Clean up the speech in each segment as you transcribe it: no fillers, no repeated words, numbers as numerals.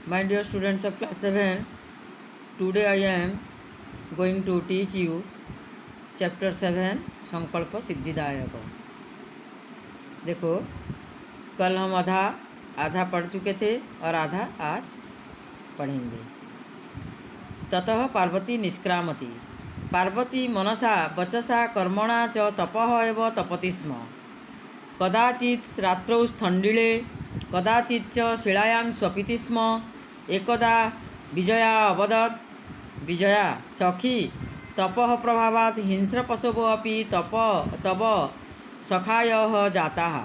My dear students of class 7, today I am going to teach you chapter 7 संकल्प सिद्धिदायक। देखो, कल हम आधा आधा पढ़ चुके थे और आधा आज पढ़ेंगे। ततः पार्वती निष्क्रामति। पार्वती मनसा वचसा कर्मणा च तपः एव तपति स्म। कदाचित् रात्रौ स्थण्डिले कदाचिच्च शिलायां स्वपिति स्म। एकदा विजया अवदत्, विजया सखी तपः प्रभावात् हिंस्रपशवो अपि तव सखायः जाताः।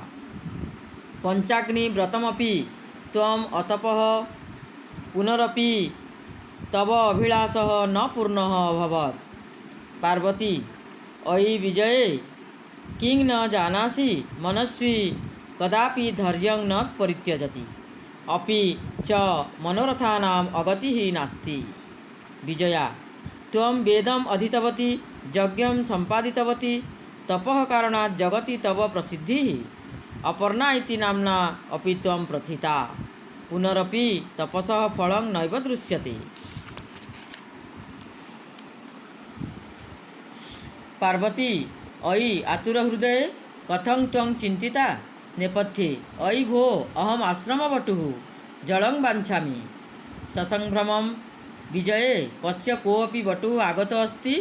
पञ्चाग्निव्रतमपि त्वम् अतपः पुनरपि तव अभिलाषः न पूर्णः अभवत्। पार्वती अयि विजये किं न जानासि मनस्वी कदापि धैर्यं न परित्यजति अपि च मनोरथानाम् अगतिः नास्ति। विजया त्वं वेदम् अधीतवती, यज्ञं सम्पादितवती, तपः कारणात् जगति तव प्रसिद्धिः। अपर्णा इति नाम्ना अपि त्वं प्रथिता, पुनरपि तपसः फलं नैव दृश्यते। पार्वती अयि आतुरहृदये कथं त्वं चिन्तिता नेपथ्ये। अयि भो अहम् आश्रमवटुः, जलं वाञ्छामि। ससम्भ्रमं विजये पश्य कोऽपि वटुः आगतः अस्ति।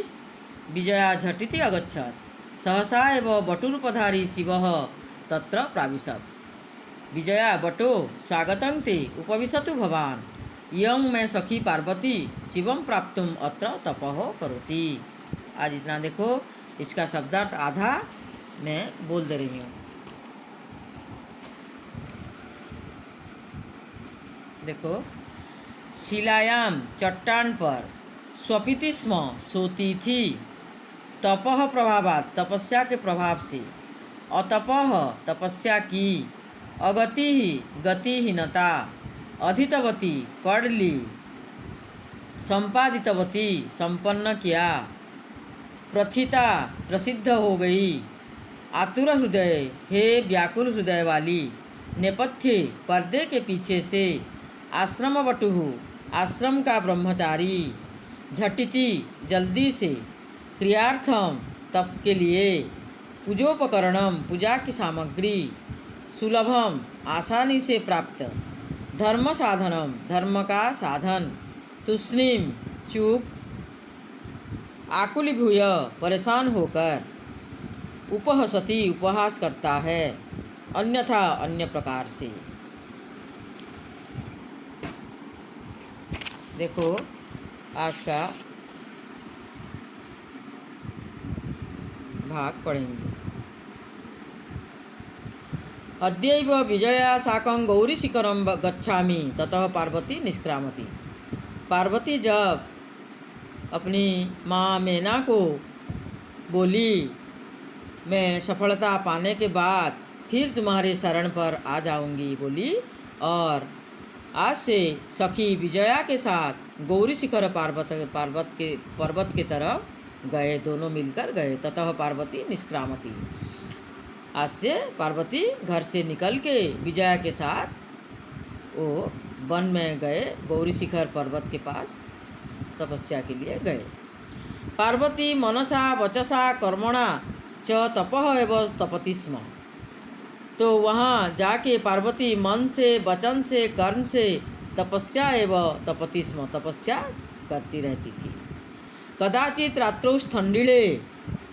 विजया झटिति अगच्छत्। सहसा एव वटुरूपधारी शिवः तत्र प्राविशत्। विजया वटो स्वागतं ते, उपविशतु भवान्। इयं मे सखी पार्वती शिवं प्राप्तुम् अत्र तपः करोति। आज इतना देखो, इसका शब्दार्थ आधा मैं बोल दे रही हूँ। देखो, शिलायाम चट्टान पर स्वपिति स्म, सोती थी। तपः प्रभावात् तपस्या के प्रभाव से, अतपः तपस्या की, अगति गतिहीनता, अधितवती पढ़ ली, संपादितवती संपन्न किया, प्रथिता प्रसिद्ध हो गई। आतुर हृदय हे व्याकुल हृदय वाली, नेपथ्य पर्दे के पीछे से, आश्रमवटुः आश्रम का ब्रह्मचारी, झटिति जल्दी से, क्रियार्थम तप के लिए, पूजोपकरणम पूजा की सामग्री, सुलभम आसानी से प्राप्त, धर्म साधनम धर्म का साधन, तुष्णीम चुप, आकुलीभूय परेशान होकर, उपहसती उपहास करता है, अन्यथा अन्य प्रकार से। देखो, आज का भाग पढ़ेंगे। अद्यैव विजया साकं गौरीशिखरं गच्छामि ततः पार्वती निष्क्रामति। पार्वती जब अपनी माँ मेना को बोली, मैं सफलता पाने के बाद फिर तुम्हारे शरण पर आ जाऊंगी बोली, और आज से सखी विजया के साथ गौरी शिखर पर्वत के तरफ गए, दोनों मिलकर गए। ततः पार्वती निष्क्रामति। आज से पार्वती घर से निकल के विजया के साथ वो वन में गए, गौरी शिखर पर्वत के पास तपस्या के लिए गए। पार्वती मनसा वचसा कर्मणा च तपः एव तपति स्म। तो वहाँ जाके पार्वती मन से, वचन से, कर्म से तपस्या एवं तपति स्म, तपस्या करती रहती थी। कदाचित रात्रौ स्थण्डिले,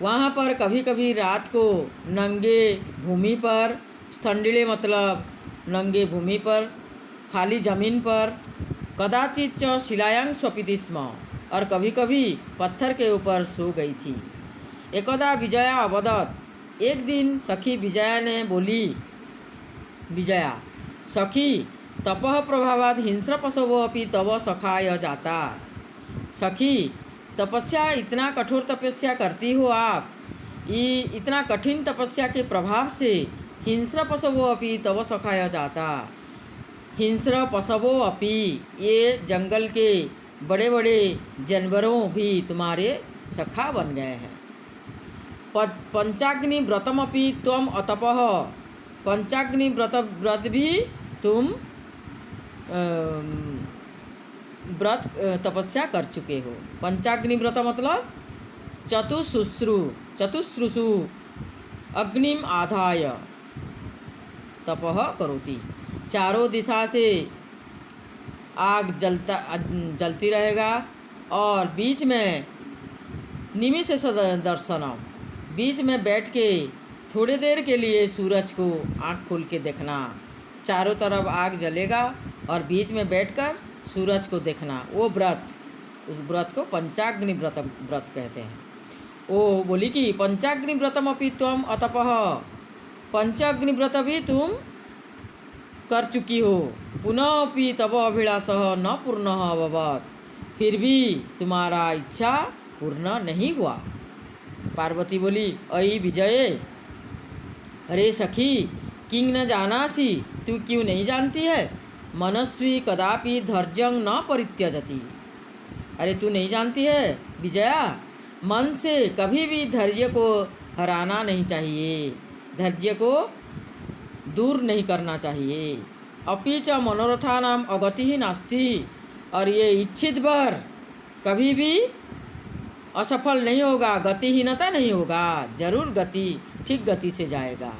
वहाँ पर कभी कभी रात को नंगे भूमि पर, स्थण्डिले मतलब नंगे भूमि पर, खाली जमीन पर, कदाचित च शिलायां स्वपिति स्म, और कभी कभी पत्थर के ऊपर सो गई थी। एकदा विजया अवदत्, एक दिन सखी विजया ने बोली, विजया सखी तपः प्रभावात् हिंस्रपशवो अपि तव सखाय जाता। सखी तपस्या, इतना कठोर तपस्या करती हो आप, ये इतना कठिन तपस्या के प्रभाव से हिंस्रपशवो अपि तव सखाय जाता। हिंस्रपशवो अपि, ये जंगल के बड़े बड़े जानवरों भी तुम्हारे सखा बन गए हैं। पंचाग्नि व्रतमपि त्वम अतपः, पंचाग्नि व्रत भी तुम व्रत तपस्या कर चुके हो। पंचाग्नि व्रत मतलब चतुश्रुषु अग्निम आधाय तपः करोति। चारों दिशा से आग जलती रहेगा और बीच में निमिष दर्शनम, बीच में बैठ के थोड़ी देर के लिए सूरज को आँख खोल के देखना। चारों तरफ आग जलेगा और बीच में बैठकर सूरज को देखना, वो व्रत, उस व्रत को पंचाग्नि व्रत कहते हैं। वो बोली कि पंचाग्नि व्रतम अपि त्वम अतपः, पंचाग्नि व्रत भी तुम कर चुकी हो। पुनः अपि तब अभिलाषः न पूर्णः अभवत्, फिर भी तुम्हारा इच्छा पूर्ण नहीं हुआ। पार्वती बोली, अयि विजये, अरे सखी, किंग न जानासी, तू क्यों नहीं जानती है? मनस्वी कदापि धैर्यं न परित्यजति। अरे तू नहीं जानती है विजया, मन से कभी भी धैर्य को हराना नहीं चाहिए, धैर्य को दूर नहीं करना चाहिए। अपि च मनोरथानाम अगति ही नास्ति, और ये इच्छित वर कभी भी असफल नहीं होगा, गतिहीनता नहीं होगा, जरूर गति ठीक गति से जाएगा।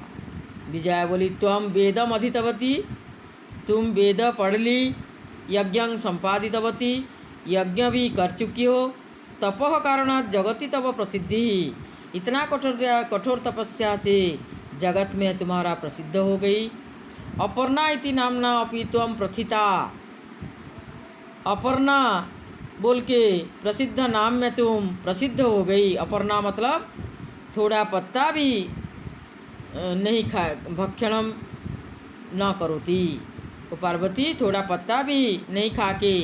विजया बोली, त्वम वेदम अधितवती, तुम वेद पढ़ ली, यज्ञं संपादितवती, यज्ञ भी कर चुकी हो। तपः कारणात् जगति तप प्रसिद्धि, इतना कठोर तपस्या से जगत में तुम्हारा प्रसिद्ध हो गई। अपर्णा इति नामना अपि त्वं प्रथिता, अपर्णा बोल के प्रसिद्ध नाम में तुम प्रसिद्ध हो गई। अपर्णा मतलब थोड़ा पत्ता भी नहीं खा, भक्षणम न करोती, वो पार्वती थोड़ा पत्ता भी नहीं खा के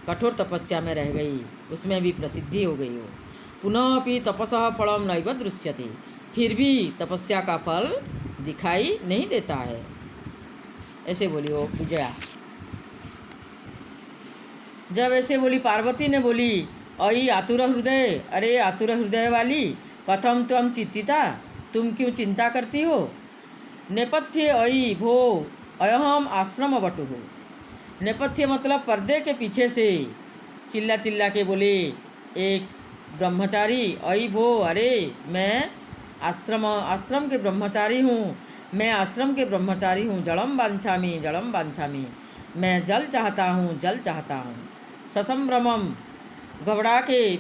कठोर तपस्या में रह गई, उसमें भी प्रसिद्धि हो गई हो। पुनः अपि तपसः फलम नैव दृश्यते, फिर भी तपस्या का फल दिखाई नहीं देता है। ऐसे बोली वो विजया। जब ऐसे बोली पार्वती ने बोली, अयि आतुर हृदय, अरे आतुर हृदय वाली, कथम त्वं चित्तिता, तुम क्यों चिंता करती हो? नेपथ्य अयि भो अयहम आश्रम बटुः, नेपथ्य मतलब पर्दे के पीछे से चिल्ला चिल्ला के बोले एक ब्रह्मचारी, अयि भो, अरे मैं आश्रम के ब्रह्मचारी हूँ, मैं आश्रम के ब्रह्मचारी हूँ। जलम वांछामि, जलम वांछामि, मैं जल चाहता हूँ, जल चाहता हूँ। ससंभ्रमम, घबरा के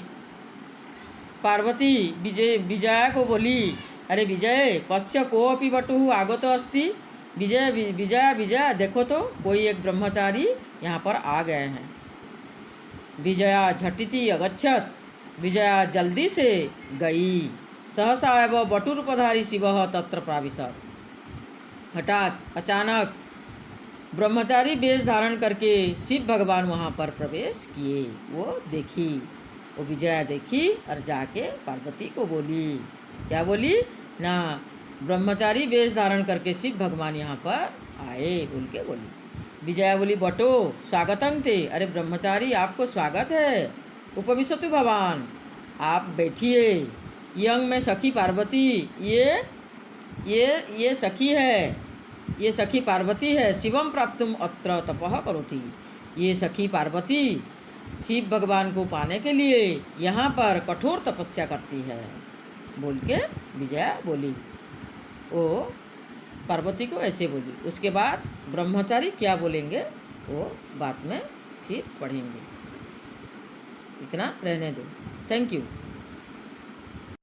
पार्वती विजया को बोली, अरे विजय, पश्य कोऽपि बटुः आगतो अस्ति, विजया देखो तो कोई एक ब्रह्मचारी यहाँ पर आ गए हैं। विजया झटिति अगच्छत, विजया जल्दी से गई। सहसा एव बटुरूपधारी शिवः तत्र प्राविशत्, हठात अचानक ब्रह्मचारी वेश धारण करके शिव भगवान वहाँ पर प्रवेश किए। वो देखी, वो विजया देखी और जाके पार्वती को बोली, क्या बोली ना, ब्रह्मचारी वेश धारण करके शिव भगवान यहाँ पर आए बोल के बोली। विजया बोली, बटो स्वागतं ते, अरे ब्रह्मचारी आपको स्वागत है। उपविशतु भवान, आप बैठिए। यंग में सखी पार्वती, ये सखी है, ये सखी पार्वती है। शिवम प्राप्तुम अत्र तपः करोति, ये सखी पार्वती शिव भगवान को पाने के लिए यहाँ पर कठोर तपस्या करती है बोल के विजया बोली। वो पार्वती को ऐसे बोली। उसके बाद ब्रह्मचारी क्या बोलेंगे वो बाद में फिर पढ़ेंगे, इतना रहने दो। Thank you.